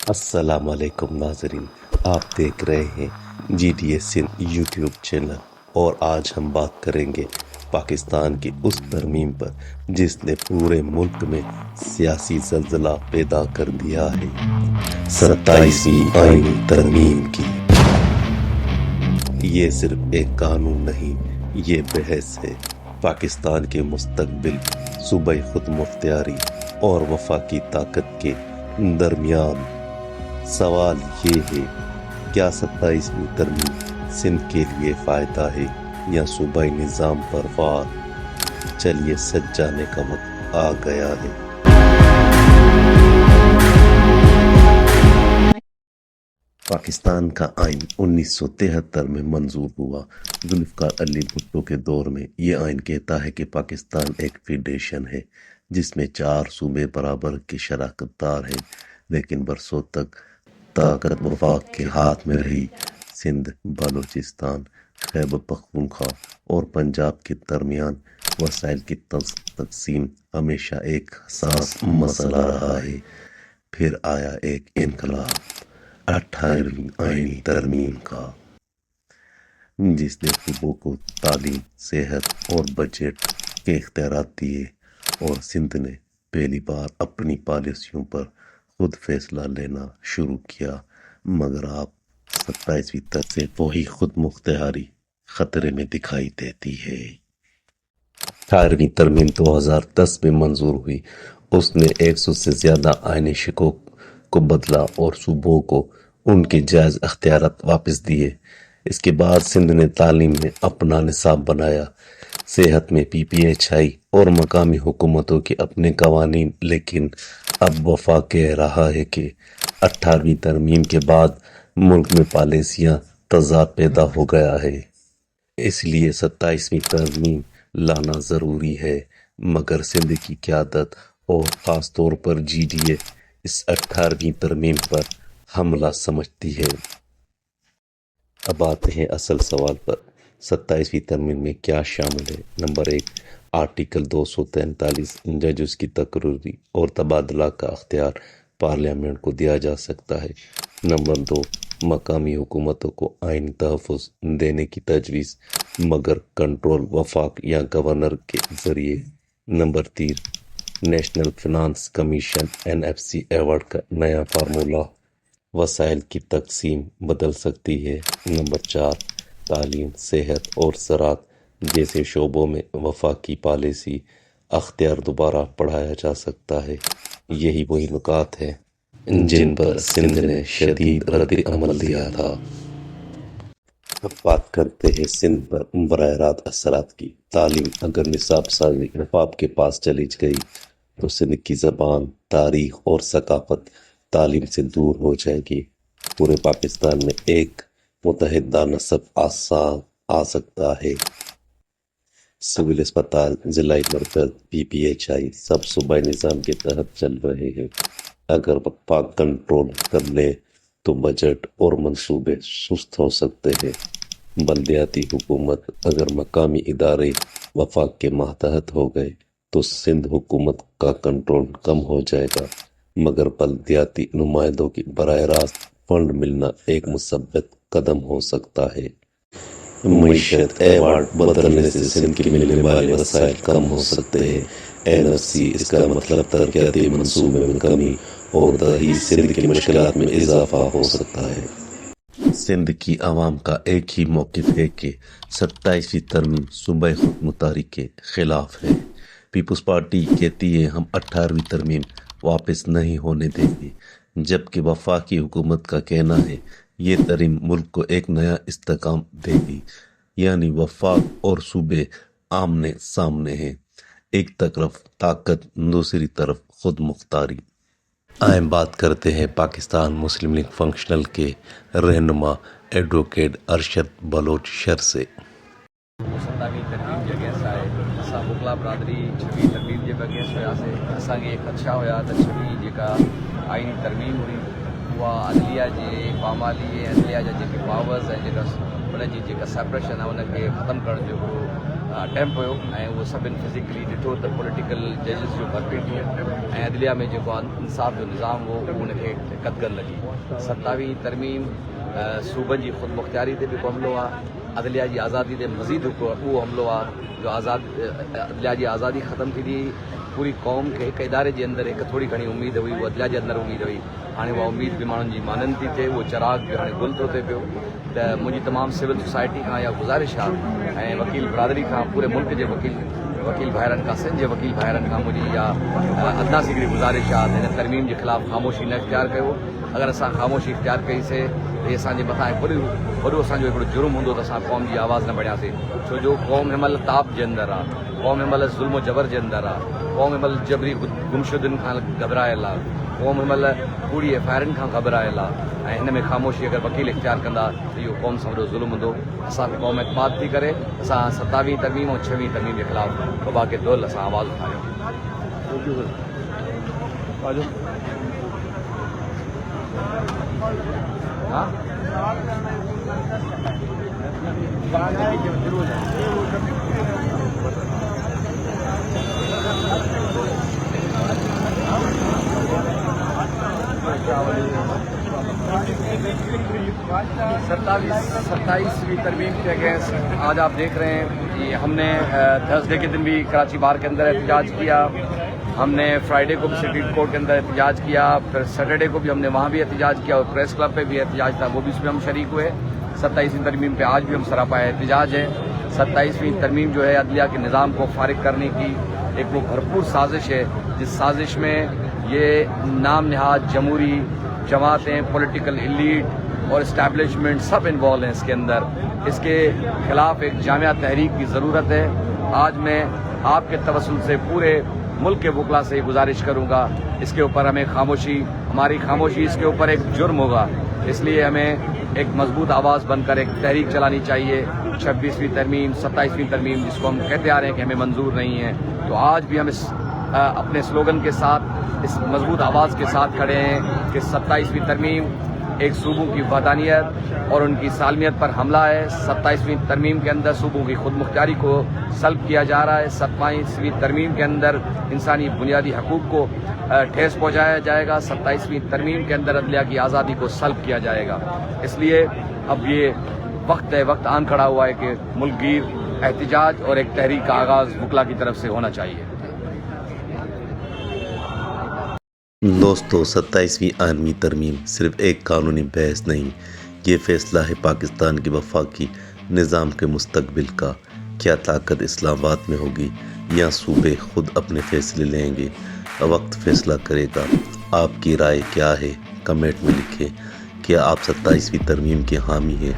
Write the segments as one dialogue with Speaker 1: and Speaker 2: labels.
Speaker 1: अस्सलाम वालेकुम नाजरीन, आप देख रहे हैं GDS सिंध यूट्यूब चैनल। और आज हम बात करेंगे पाकिस्तान की उस तरमीम पर जिसने पूरे मुल्क में सियासी जल्जला पैदा कर दिया है, 27वीं आईनी तरमीम की। ये सिर्फ एक कानून नहीं, ये बहस है पाकिस्तान के मुस्तकबिल, सूबाई खुद मुख्तियारी और वफाकी ताकत के दरमियान। सवाल ये है, क्या 27वीं तरमीम सिंध के लिए फ़ायदा है या सूबाई निज़ाम पर वार? चलिए सच जाने का वक्त आ गया है। पाकिस्तान का आइन 1973 में मंजूर हुआ। जुल्फ़िकार अली भुट्टो के दौर में ये आइन कहता है कि पाकिस्तान एक फेडरेशन है जिसमें 4 सूबे बराबर के शराकतदार हैं, लेकिन बरसों तक ताकत वफाक के हाथ में रही। सिंध, बलूचिस्तान, खैबर पख्तूनख्वा और पंजाब के दरमियान वसाइल की तकसीम हमेशा एक हसास मसला रहा है। फिर आया एक इनकलाब, 18वीं आईनी तरमीम का, जिसने सूबों को तालीम, सेहत और बजट के इख्तियारात दिए और सिंध ने पहली बार अपनी पॉलिसियों पर खुद फैसला लेना शुरू किया। मगर अब 27वीं तक से वही खुद मुख्तियारी खतरे में दिखाई देती है। 18वीं तरमीम 2010 में मंजूर हुई। उसने 100 से ज्यादा आईनी शिकों को बदला और सूबों को उनके जायज अख्तियारात वापस दिए। इसके बाद सिंध ने तालीम में अपना निसाब बनाया, सेहत में PPH और मकामी हुकूमतों के अपने कवानीन। लेकिन अब वफाक कह रहा है कि 18वीं तरमीम के बाद मुल्क में पॉलिसियां तजाद पैदा हो गया है, इसलिए 27वीं तरमीम लाना ज़रूरी है। मगर सिंध की क़यादत और ख़ास तौर पर GDA इस 18वीं तरमीम पर हमला समझती है। अब आते हैं असल सवाल पर, 27वीं तरमीम में क्या शामिल है? नंबर 1, आर्टिकल 243, जजेस की तकर्री और तबादला का अख्तियार पार्लियामेंट को दिया जा सकता है। नंबर 2, मकामी हुकूमतों को आईनी तहफ़्फ़ुज़ देने की तजवीज़, मगर कंट्रोल वफाक या गवर्नर के ज़रिए। Number 3, national finance commission NFC award का नया फार्मूला, वसाइल की तकसीम बदल सकती है। नंबर 4, तालीम, सेहत और ज़राअत जैसे शोबों में वफाकी पॉलिसी अख्तियार दोबारा बढ़ाया जा सकता है। यही वही नुकात हैं जिन पर सिंध ने शदीद रद्द अमल दिया था। अब बात करते हैं सिंध पर बराह रास्त असरात की। तालीम, अगर निसाब साजी नवाब के पास चली गई तो सिंध की ज़बान, तारीख और सकाफत तालीम से दूर हो जाएगी। पूरे पाकिस्तान में एक मुतहदा नस्ब आ सकता है। सिविल अस्पताल, जिलाई मरकज, PPH सब सूबाई निज़ाम के तहत चल रहे हैं। अगर वफाक कंट्रोल कर ले तो बजट और मंसूबे सुस्त हो सकते हैं। बल्दियाती हुकूमत, अगर मकामी इदारे वफाक के मातहत हो गए तो सिंध हुकूमत का कंट्रोल कम हो जाएगा। मगर बल्दियाती नुमाइंदों की बराह रास्त फंड मिलना एक मुसब्बत कदम हो सकता है। मईशत अवार्ड बदलने से सिंध के मिलने वाले वसाइल कम हो सकते हैं। NFC, इसका मतलब तरक्याती मंसूबे में कमी और दही सिंध की मुश्किलात में इजाफा हो सकता है। सिंध की आवाम का एक ही मौक़िफ़ है कि 27वीं तरमीम सूबाई खुद मुख्तियारी के खिलाफ है। पीपल्स पार्टी कहती है हम 18वीं तरमीम वापस नहीं होने देंगे, जबकि वफाकी हुकूमत का कहना है ये तरमीम मुल्क को एक नया इस्तेकाम देगी। यानी वफाक और सूबे आमने सामने हैं, एक तरफ ताकत, दूसरी तरफ खुद मुख्तियारी। आए बात करते हैं पाकिस्तान मुस्लिम लीग फंक्शनल के रहनुमा एडवोकेट अरशद बलोच शर से।
Speaker 2: 17वीं तरमीम जे अगेंस्ट आहे, असां मुगला बरादरी 6वीं तरमीम जे अगेंस्ट हुयासीं। असांखे ख़दशा हुया त 6वीं जेका आईनी तरमीम हुई उहा अदलिया जे पामाली ऐं अदलिया जा जेके पावर्स ऐं जेका उनजी जेका सेपरेशन आहे उनखे ख़तमु करण जो हिकिड़ो अटैम्प्ट हुयो ऐं उहो सभिनि फिज़िकली ॾिठो त पॉलिटिकल जजिस जो भरपेट थियो ऐं अदलिया में जेको इंसाफ़ जो निज़ाम हो उहो उनखे कदगन लॻी 27वीं तरमीम सूबनि जी ख़ुदि मुख़्तियारी ते बि हिकु हमिलो आहे अदलिया जी आज़ादी ते मज़ीद उहो हमिलो आहे जो अदलिया जी आज़ादी ख़तमु थी पूरी क़ौम खे हिकु इदारे जे अंदरि हिकु थोरी घणी उमेद हुई उहा अदलिया जे अंदरि उमेद हुई हाणे उहा उमेद बि माण्हुनि जी माननि थी थिए उहो चिराग बि हाणे गुल थो थिए पियो त मुंहिंजी तमामु सिविल सोसाइटी खां इहा गुज़ारिश आहे ऐं वकील बिरादरी खां पूरे मुल्क जे वकील भाइरनि खां सिंध जे वकील भाइरनि खां मुंहिंजी इहा अदना सी हिकिड़ी गुज़ारिश आहे त हिन तरमीम जे ख़िलाफ़ु ख़ामोशी न इख़्तियार कयो अगरि असां ख़ामोशी इख़्तियार कईसीं त इहे असांजे मथां वॾो असांजो हिकिड़ो जुर्म हूंदो त असां क़ौम जी आवाज़ न बढ़ियासीं छो जो क़ौम हिनमहिल ताप जे अंदरि आहे क़ौम हिनमहिल ज़ुल्म जबर जे अंदरि आहे क़ौम हिनमहिल जबरी गुमशुदनि खां घबरायल आहे क़ौम हिनमहिल कूड़ी एफआईआरनि खां घबरायल आहे ऐं हिन में ख़ामोशी अगरि वकील इख़्तियार कंदा त इहो क़ौम सां वॾो ज़ुल्म हूंदो असांखे क़ौम एतमाद थी करे असां 27वीं तरमीम ऐं 6वीं तरमीम जे ख़िलाफ़ु वबा के दौल असां आवाज़ उठायूं हाँ सत्ताईसवीं तरमीम के अगेंस्ट आज आप देख रहे हैं कि हमने थर्सडे के दिन भी कराची बार के अंदर एहतजाज किया हमने फ्राइडे को भी सिटी कोर्ट के अंदर एहतजाज किया फिर सैटरडे को भी हमने वहाँ भी एहतजाज किया और प्रेस क्लब पे भी एहतजाज था वो भी उसमें हम शरीक हुए 27वीं तरमीम पे आज भी हम सरापा एहतजाज है 27वीं तरमीम जो है अदलिया के निज़ाम को फारिग करने की एक वो भरपूर साजिश है जिस साजिश में ये नाम नहाद जमहूरी जमातें पॉलिटिकल एलीट और इस्टेब्लिशमेंट सब इन्वॉल्व हैं इसके अंदर इसके खिलाफ एक जामिया तहरीक की ज़रूरत है आज मैं आपके तवस्सुल से पूरे मुल्क के वकला से गुजारिश करूंगा इसके ऊपर हमें हमारी खामोशी इसके ऊपर एक जुर्म होगा इसलिए हमें एक मजबूत आवाज़ बनकर एक तहरीक चलानी चाहिए 26वीं तरमीम 27वीं तरमीम जिसको हम कहते आ रहे हैं कि हमें मंजूर नहीं है तो आज भी हम इस अपने स्लोगन के साथ इस मजबूत आवाज़ के साथ खड़े हैं कि 27वीं तरमीम एक सूबों की वदानियत और उनकी सालमियत पर हमला है 27वीं तरमीम के अंदर सूबों की खुद मुख्तियारी को सल्ब किया जा रहा है 27वीं तरमीम के अंदर इंसानी बुनियादी हकूक़ को ठेस पहुँचाया जाएगा 27वीं तरमीम के अंदर अदलिया की आज़ादी को सल्ब किया जाएगा इसलिए अब ये वक्त आन खड़ा हुआ है कि मुल्कगीर एहतजाज और एक तहरीक का आगाज़ वकला की तरफ से होना चाहिए।
Speaker 1: दोस्तों 27वीं आइनी तरमीम सिर्फ एक कानूनी बहस नहीं ये फैसला है पाकिस्तान के वफाकी निज़ाम के मुस्तकबिल का क्या ताकत इस्लामाबाद में होगी या सूबे खुद अपने फैसले लेंगे वक्त फैसला करेगा आपकी राय क्या है कमेंट में लिखें क्या आप 27वीं तरमीम के हामी हैं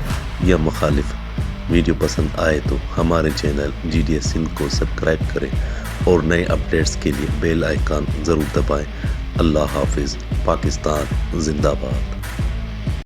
Speaker 1: या मुखालिफ वीडियो पसंद आए तो हमारे चैनल GDS सिंध को सब्सक्राइब करें और नए अपडेट्स के लिए बेल आइकन ज़रूर दबाएं। अल्लाह हाफिज़ पाकिस्तान जिंदाबाद।